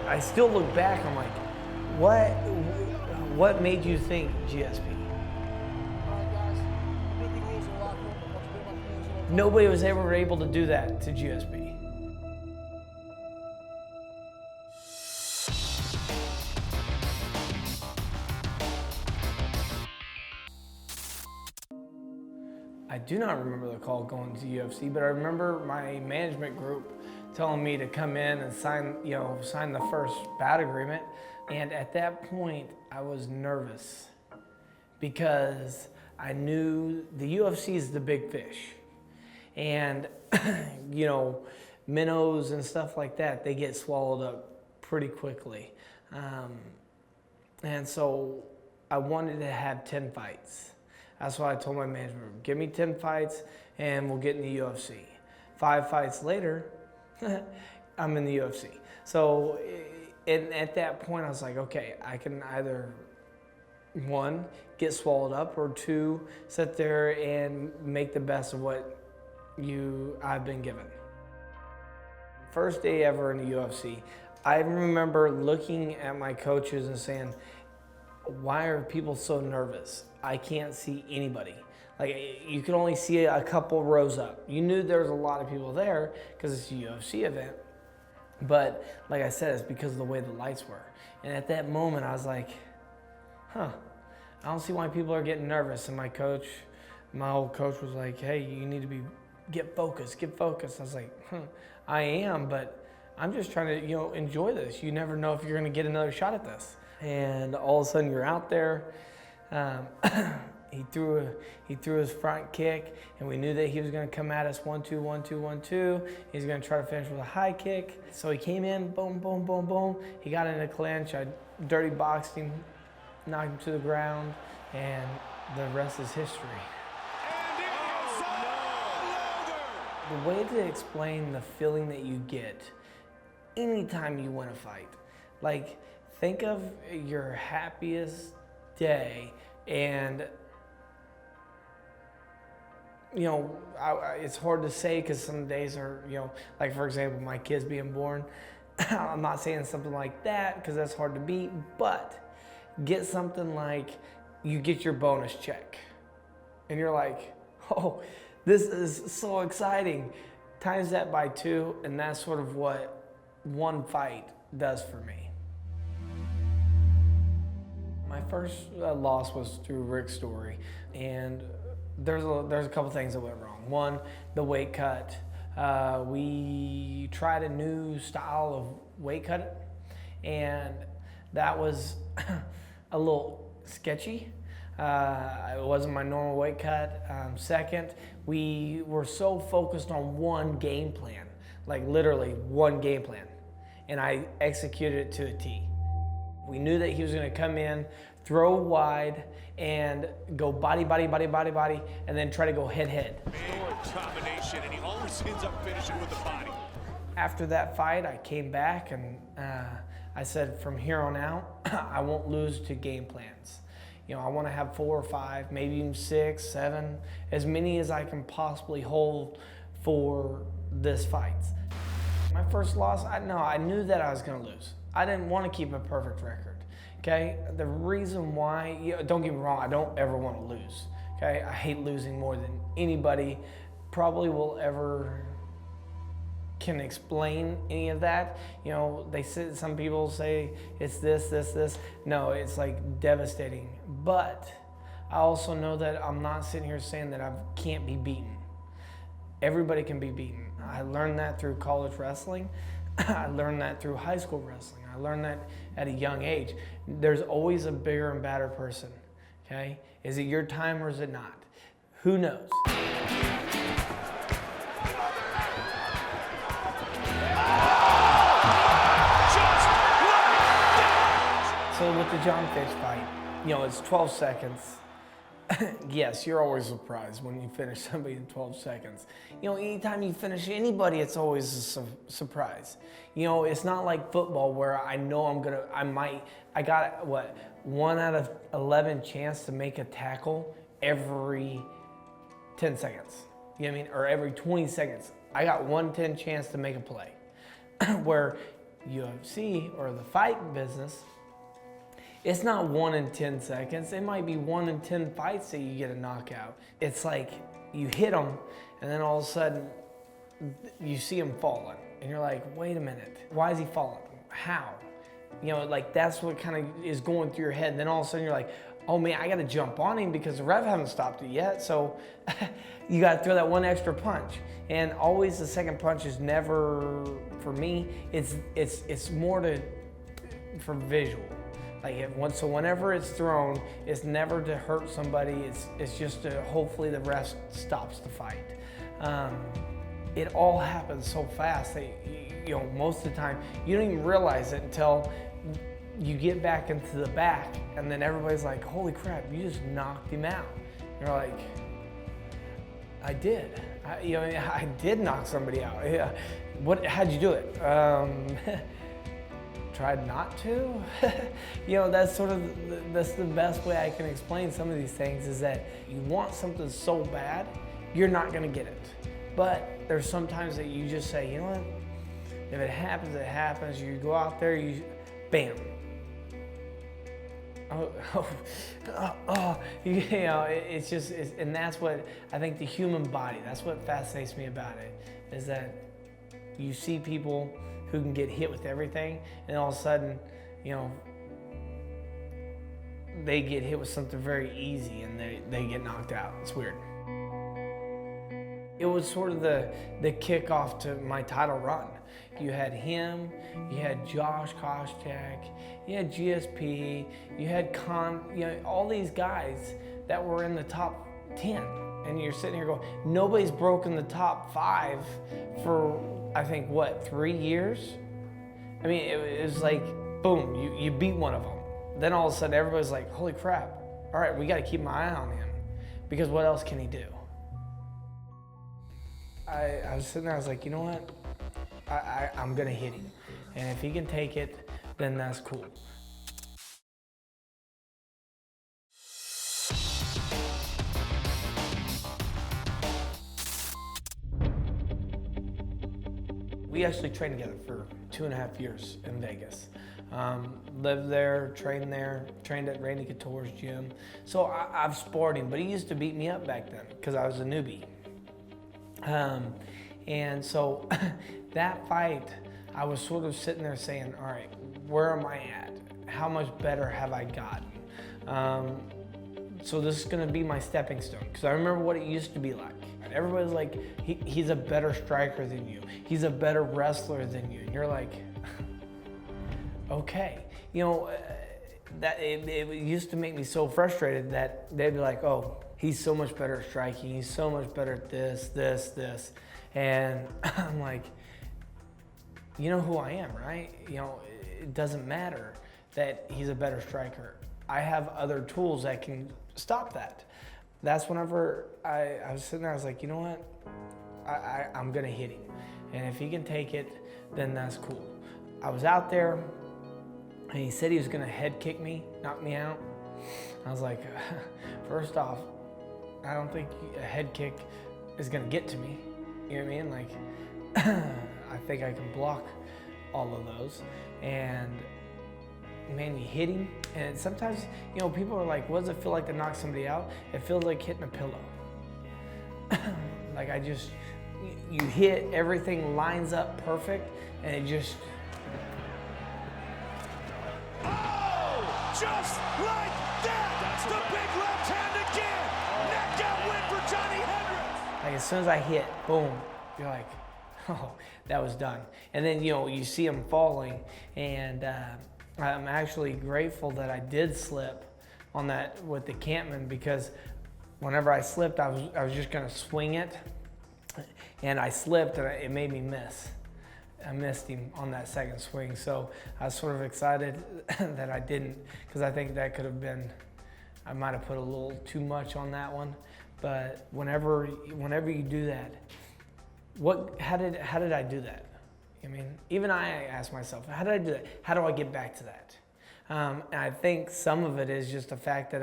I still look back, I'm like, what made you think GSP? Nobody was ever able to do that to GSP. I do not remember the call going to UFC, but I remember my management group telling me to come in and sign the first bout agreement. And at that point, I was nervous because I knew the UFC is the big fish. And, minnows and stuff like that, they get swallowed up pretty quickly. And so I wanted to have 10 fights. That's why I told my management, give me 10 fights and we'll get in the UFC. 5 fights later, I'm in the UFC. So at that point, I was like, okay, I can either, 1, get swallowed up, or 2, sit there and make the best of what I've been given. First day ever in the UFC, I remember looking at my coaches and saying, why are people so nervous? I can't see anybody. Like, you could only see a couple rows up. You knew there was a lot of people there because it's a UFC event. But like I said, it's because of the way the lights were. And at that moment, I was like, I don't see why people are getting nervous. And my old coach was like, hey, you need to get focused, get focused. I was like, I am, but I'm just trying to, enjoy this. You never know if you're gonna get another shot at this. And all of a sudden you're out there. He threw his front kick, and we knew that he was going to come at us 1-2, 1-2, 1-2. He's going to try to finish with a high kick. So he came in, boom, boom, boom, boom. He got in a clinch. I dirty boxed him, knocked him to the ground, and the rest is history. The way to explain the feeling that you get anytime you win a fight, like, think of your happiest day, and it's hard to say because some days are, like, for example, my kids being born. I'm not saying something like that because that's hard to beat, but get something like you get your bonus check and you're like, oh, this is so exciting. Times that by 2, and that's sort of what one fight does for me. My first loss was through Rick's story, and there's a couple things that went wrong. One, the weight cut. We tried a new style of weight cut, and that was a little sketchy. It wasn't my normal weight cut. Second, we were so focused on one game plan, like literally one game plan, and I executed it to a T. We knew that he was going to come in, throw wide, and go body, body, body, body, body, and then try to go head, head. Combination, and he always ends up finishing with the body. After that fight, I came back and I said, from here on out, I won't lose to game plans. I want to have 4 or 5, maybe even 6, 7, as many as I can possibly hold for this fight. My first loss, I knew that I was going to lose. I didn't want to keep a perfect record, okay? The reason why, don't get me wrong, I don't ever want to lose, okay? I hate losing more than anybody probably will ever can explain any of that. They say, some people say it's this. No, it's like devastating. But I also know that I'm not sitting here saying that I can't be beaten. Everybody can be beaten. I learned that through college wrestling. I learned that through high school wrestling. I learned that at a young age. There's always a bigger and badder person, okay? Is it your time or is it not? Who knows? So with the John Fish fight, it's 12 seconds. Yes, you're always surprised when you finish somebody in 12 seconds. Anytime you finish anybody, it's always a surprise. It's not like football where I know I got 1 out of 11 chance to make a tackle every 10 seconds. You know what I mean? Or every 20 seconds. I got 1/10 chance to make a play. Where UFC or the fight business, it's not 1 in 10 seconds. It might be 1 in 10 fights that you get a knockout. It's like you hit them, and then all of a sudden, you see him falling. And you're like, wait a minute, why is he falling? How? You know, like that's what kind of is going through your head. And then all of a sudden you're like, oh man, I gotta jump on him because the ref hasn't stopped it yet. So you gotta throw that one extra punch. And always the second punch is never, for me, it's more for visual. Like so whenever it's thrown, it's never to hurt somebody. It's just to hopefully the ref stops the fight. It all happens so fast that you know most of the time you don't even realize it until you get back into the back, and then everybody's like, "Holy crap! You just knocked him out." And you're like, "I did. I did knock somebody out. Yeah. How'd you do it? Tried not to." You know, that's the best way I can explain some of these things is that you want something so bad, you're not gonna get it. But there's sometimes that you just say, you know what? If it happens, it happens. You go out there, bam. You know, and that's what I think the human body. That's what fascinates me about it, is that you see people who can get hit with everything, and all of a sudden, you know, they get hit with something very easy, and they get knocked out. It's weird. It was sort of the kickoff to my title run. You had him, you had Josh Koscheck, you had GSP, you had all these guys that were in the top 10. And you're sitting here going, nobody's broken the top 5 for, I think, what, 3 years? I mean, it was like, boom, you beat one of them. Then all of a sudden everybody's like, holy crap, all right, we gotta keep my eye on him, because what else can he do? I was sitting there, I was like, you know what? I'm gonna hit him. And if he can take it, then that's cool. We actually trained together for 2.5 years in Vegas. Lived there, trained at Randy Couture's gym. So I've sparred him, but he used to beat me up back then because I was a newbie. And so that fight, I was sort of sitting there saying, all right, where am I at? How much better have I gotten? So this is gonna be my stepping stone, because I remember what it used to be like. Everybody's like, he's a better striker than you. He's a better wrestler than you. And you're like, okay. You know, that it used to make me so frustrated that they'd be like, oh, he's so much better at striking. He's so much better at this. And I'm like, you know who I am, right? You know, it doesn't matter that he's a better striker. I have other tools that can stop that. That's whenever I was sitting there, I was like, you know what? I'm gonna hit him. And if he can take it, then that's cool. I was out there, and he said he was gonna head kick me, knock me out. I was like, first off, I don't think a head kick is gonna get to me. You know what I mean? Like, I think I can block all of those. And man, you hit him. And sometimes, you know, people are like, what does it feel like to knock somebody out? It feels like hitting a pillow. Like you hit, everything lines up perfect, and it just. Oh, just like that. That's the big left hand again. Knockout win for Johny Hendricks. Like as soon as I hit, boom, you're like, oh, that was done. And then, you know, you see him falling, and I'm actually grateful that I did slip on that with the Kampmann, because whenever I slipped, I was just gonna swing it, and I slipped, and it made me miss. I missed him on that second swing, so I was sort of excited that I didn't, because I think that could have been, I might have put a little too much on that one. But whenever you do that, how did I do that? I mean, even I ask myself, how did I do that? How do I get back to that? And I think some of it is just the fact that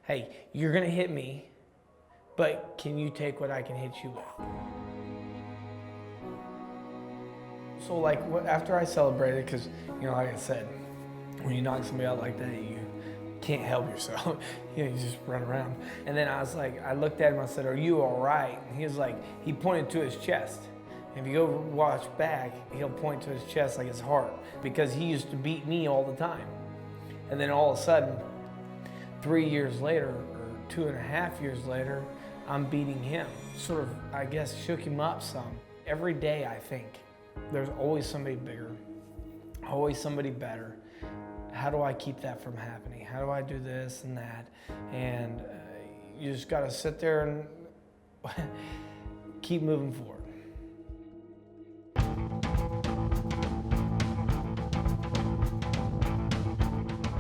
hey, you're gonna hit me, but can you take what I can hit you with? So like after I celebrated, because like I said, when you knock somebody out like that, you can't help yourself. You just run around. And then I looked at him, I said, "Are you all right?" And he was like, he pointed to his chest. If you go watch back, he'll point to his chest like his heart, because he used to beat me all the time. And then all of a sudden, 3 years later, or 2.5 years later, I'm beating him. Sort of, I guess, shook him up some. Every day I think, there's always somebody bigger, always somebody better. How do I keep that from happening? How do I do this and that? And you just gotta sit there and keep moving forward.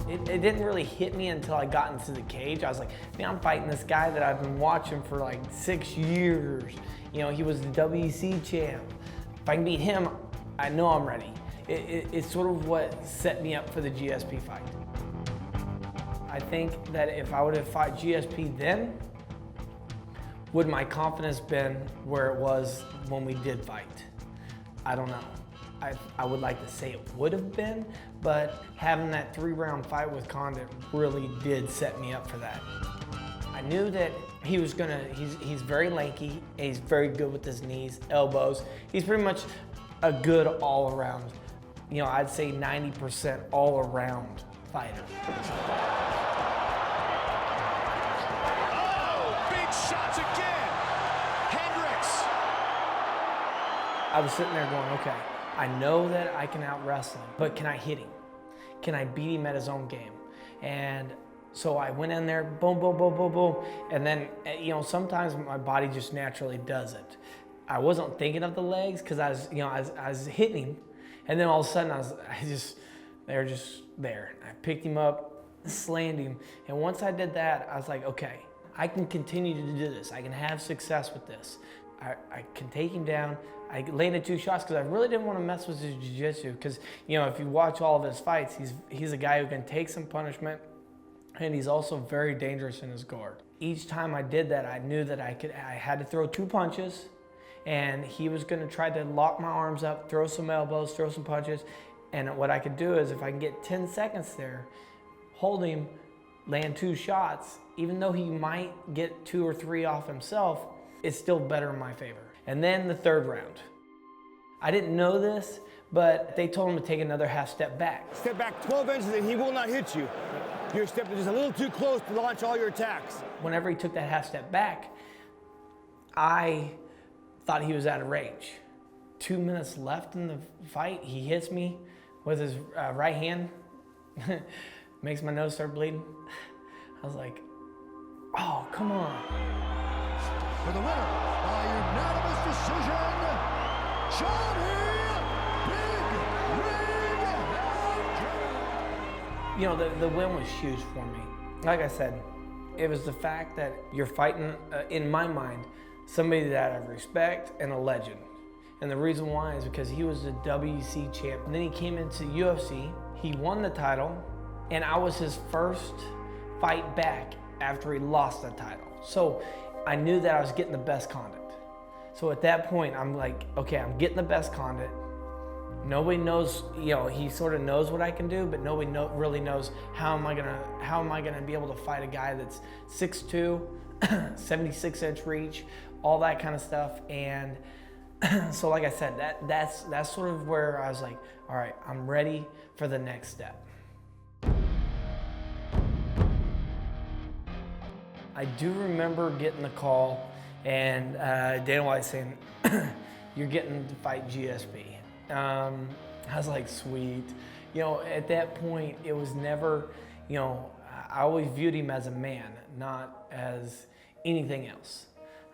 It didn't really hit me until I got into the cage. I was like, man, I'm fighting this guy that I've been watching for like 6 years. He was the WEC champ. If I can beat him, I know I'm ready. It's sort of what set me up for the GSP fight. I think that if I would have fought GSP then, would my confidence been where it was when we did fight? I don't know. I would like to say it would have been, but having that 3-round fight with Condit really did set me up for that. I knew that he's very lanky, and he's very good with his knees, elbows. He's pretty much a good all-around, I'd say 90% all-around fighter. Oh, big shots again. Hendricks. I was sitting there going, okay, I know that I can out-wrestle him, but can I hit him? Can I beat him at his own game? And so I went in there, boom, boom, boom, boom, boom. And then, sometimes my body just naturally does it. I wasn't thinking of the legs because I was hitting him. And then all of a sudden they were just there. I picked him up, slammed him. And once I did that, I was like, okay, I can continue to do this. I can have success with this. I can take him down. I landed 2 shots because I really didn't want to mess with his jiu-jitsu, because if you watch all of his fights, he's a guy who can take some punishment, and he's also very dangerous in his guard. Each time I did that, I knew that I had to throw 2 punches, and he was going to try to lock my arms up, throw some elbows, throw some punches, and what I could do is if I can get 10 seconds there, hold him, land 2 shots, even though he might get 2 or 3 off himself, it's still better in my favor. And then the 3rd round. I didn't know this, but they told him to take another half step back. Step back 12 inches and he will not hit you. You're stepping just a little too close to launch all your attacks. Whenever he took that half step back, I thought he was out of range. 2 minutes left in the fight, he hits me with his right hand, makes my nose start bleeding. I was like, oh, come on. For the winner by unanimous decision, Johny Hendricks. The win was huge for me. Like I said, it was the fact that you're fighting, in my mind, somebody that I respect and a legend. And the reason why is because he was the WEC champ. And then he came into UFC, he won the title, and I was his first fight back after he lost the title. So I knew that I was getting the best Condit. So at that point, I'm like, okay, I'm getting the best Condit. Nobody knows, he sort of knows what I can do, but nobody really knows how am I gonna be able to fight a guy that's 6'2", 76-inch reach, all that kind of stuff. And so like I said, that's sort of where I was like, all right, I'm ready for the next step. I do remember getting the call and Dana White saying, you're getting to fight GSP. I was like, sweet. At that point, it was never, I always viewed him as a man, not as anything else.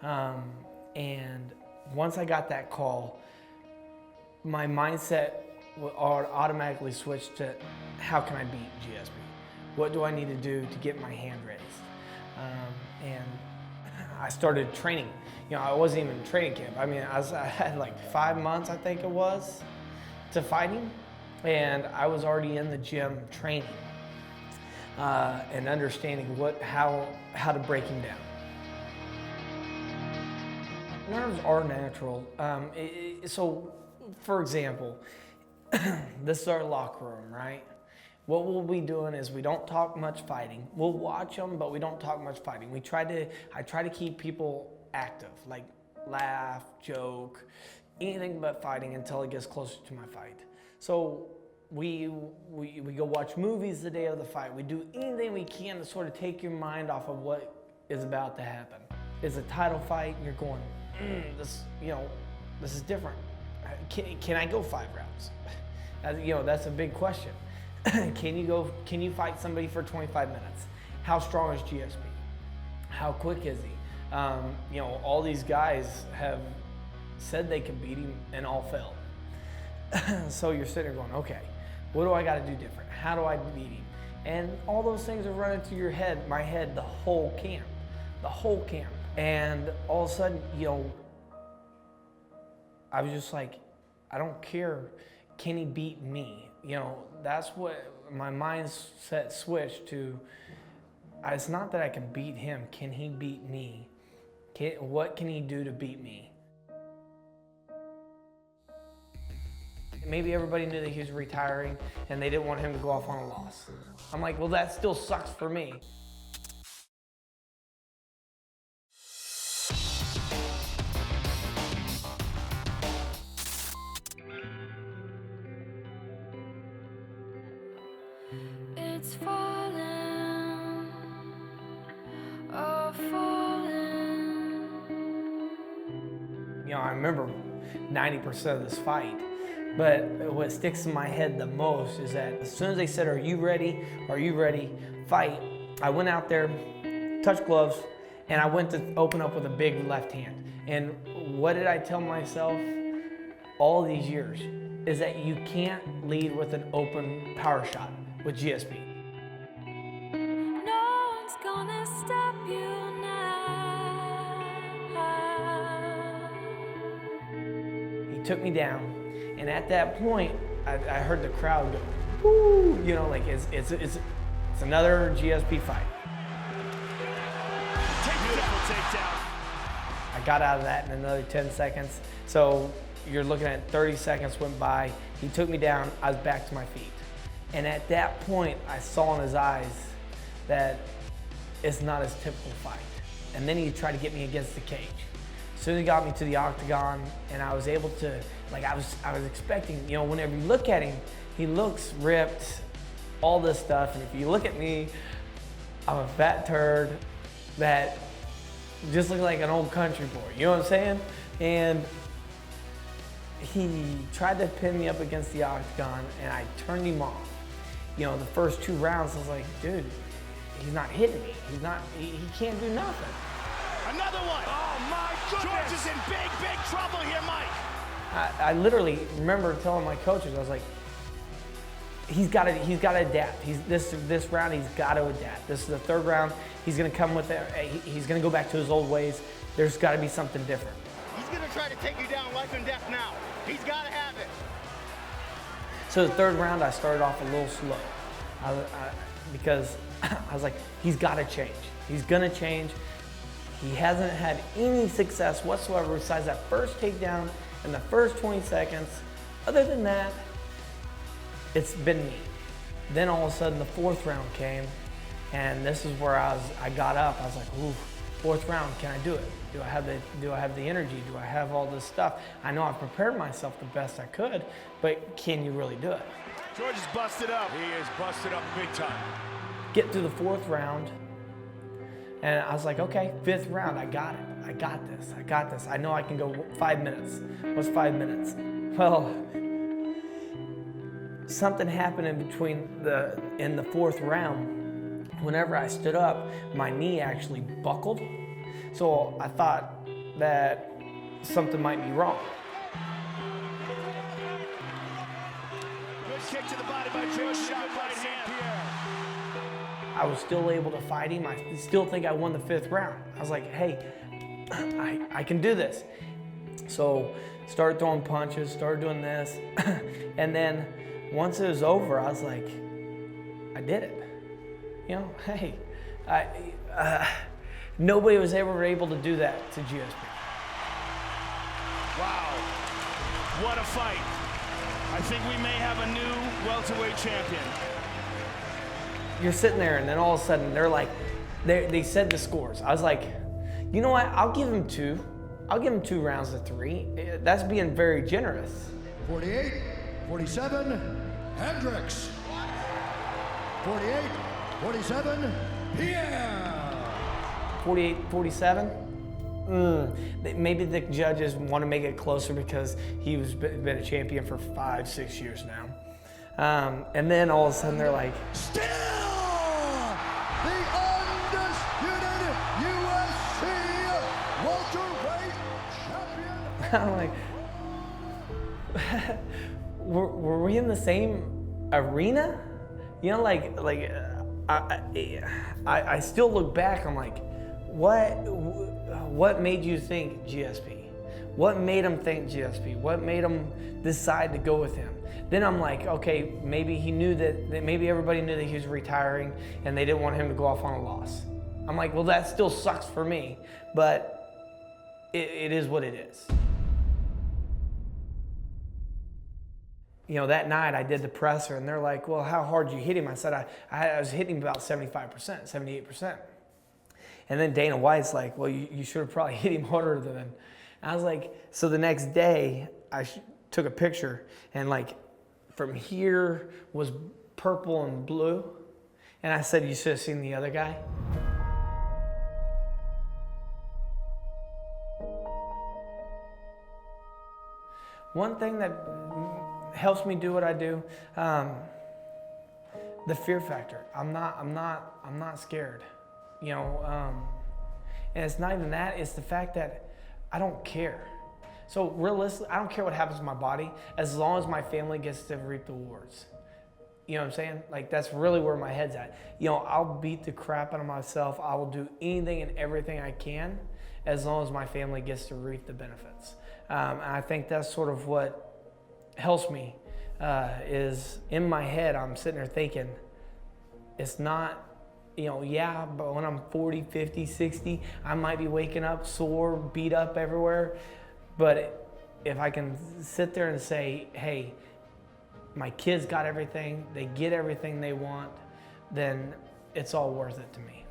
And once I got that call, my mindset automatically switched to, how can I beat GSP? What do I need to do to get my hand raised? And I started training. I wasn't even in training camp. I mean, I had like 5 months, I think it was, to fighting, and I was already in the gym training and understanding how to break him down. Nerves are natural. So for example, this is our locker room, right? What we'll be doing is we don't talk much fighting. We'll watch them, but we don't talk much fighting. I try to keep people active, like laugh, joke, anything but fighting until it gets closer to my fight. So we go watch movies the day of the fight. We do anything we can to sort of take your mind off of what is about to happen. It's a title fight, and you're going, this is different. Can I go 5 rounds? That's a big question. Can you fight somebody for 25 minutes? How strong is GSP? How quick is he? All these guys have said they can beat him and all failed. So you're sitting there going, okay, what do I got to do different? How do I beat him? And all those things are running through my head, the whole camp. And all of a sudden, I was just like, I don't care. Can he beat me? That's what my mindset switched to. It's not that I can beat him. Can he beat me? What can he do to beat me? Maybe everybody knew that he was retiring and they didn't want him to go off on a loss. I'm like, well, that still sucks for me. It's falling, oh, falling. I remember 90% of this fight, but what sticks in my head the most is that as soon as they said, are you ready, fight, I went out there, touched gloves, and I went to open up with a big left hand. And what did I tell myself all these years? Is that you can't lead with an open power shot with GSP. No one's gonna stop you now. He took me down, and at that point, I heard the crowd go, woo, it's another GSP fight. Beautiful takedown. I got out of that in another 10 seconds. So you're looking at 30 seconds went by. He took me down, I was back to my feet. And at that point, I saw in his eyes that it's not his typical fight. And then he tried to get me against the cage. As soon as he got me to the octagon, and I was able to, I was expecting, whenever you look at him, he looks ripped, all this stuff. And if you look at me, I'm a fat turd that just looks like an old country boy, you know what I'm saying? And he tried to pin me up against the octagon, and I turned him off. The first 2 rounds, I was like, dude, he's not hitting me. He can't do nothing. Another one. Oh my goodness. George is in big trouble here, Mike. I literally remember telling my coaches, I was like, he's got to adapt. This round, he's got to adapt. This is the 3rd round. He's going to come with it. He's going to go back to his old ways. There's got to be something different. He's going to try to take you down life and death now. He's got to have it. So the 3rd round, I started off a little slow because I was like, he's got to change. He's going to change. He hasn't had any success whatsoever besides that first takedown in the first 20 seconds. Other than that, it's been me. Then all of a sudden, the 4th round came, and this is where I got up. I was like, ooh, 4th round, can I do it? Do I have the energy? Do I have all this stuff? I know I've prepared myself the best I could, but can you really do it? George is busted up. He is busted up big time. Get through the 4th round, and I was like, okay, 5th round, I got it. I got this. I know I can go 5 minutes. What's 5 minutes? Well, something happened in the 4th round. Whenever I stood up, my knee actually buckled. So I thought that something might be wrong. Good kick to the body by George. Shot by St-Pierre. I was still able to fight him. I still think I won the 5th round. I was like, hey, I can do this. So started throwing punches, started doing this. And then once it was over, I was like, I did it. Hey, nobody was ever able to do that to GSP. Wow. What a fight. I think we may have a new welterweight champion. You're sitting there, and then all of a sudden, they're like, they said the scores. I was like, you know what? I'll give him 2. I'll give him 2 rounds to 3. That's being very generous. 48, 47, Hendricks. 48, 47, Pierre. 48, 47. Maybe the judges want to make it closer because he's been a champion for 5-6 years now. And then all of a sudden they're like, Still the undisputed UFC welterweight champion. I'm like, were we in the same arena? You know, I still look back. I'm like, what made you think GSP? What made him think GSP? What made him decide to go with him? Then I'm like, okay, maybe he knew that maybe everybody knew that he was retiring and they didn't want him to go off on a loss. I'm like, well, that still sucks for me, but it is what it is. You know, that night I did the presser and they're like, well, how hard did you hit him? I said, I was hitting him about 75%, 78%. And then Dana White's like, well, you should have probably hit him harder than. And I was like, so the next day I took a picture and like from here was purple and blue. And I said, you should have seen the other guy. One thing that helps me do what I do, the fear factor. I'm not scared. You know, and it's not even that, it's the fact that I don't care. So realistically, I don't care what happens to my body as long as my family gets to reap the rewards. You know what I'm saying? Like, that's really where my head's at. You know, I'll beat the crap out of myself. I will do anything and everything I can as long as my family gets to reap the benefits. And I think that's sort of what helps me is in my head, I'm sitting there thinking, it's not, you know, yeah, but when I'm 40, 50, 60, I might be waking up sore, beat up everywhere. But if I can sit there and say, hey, my kids got everything, they get everything they want, then it's all worth it to me.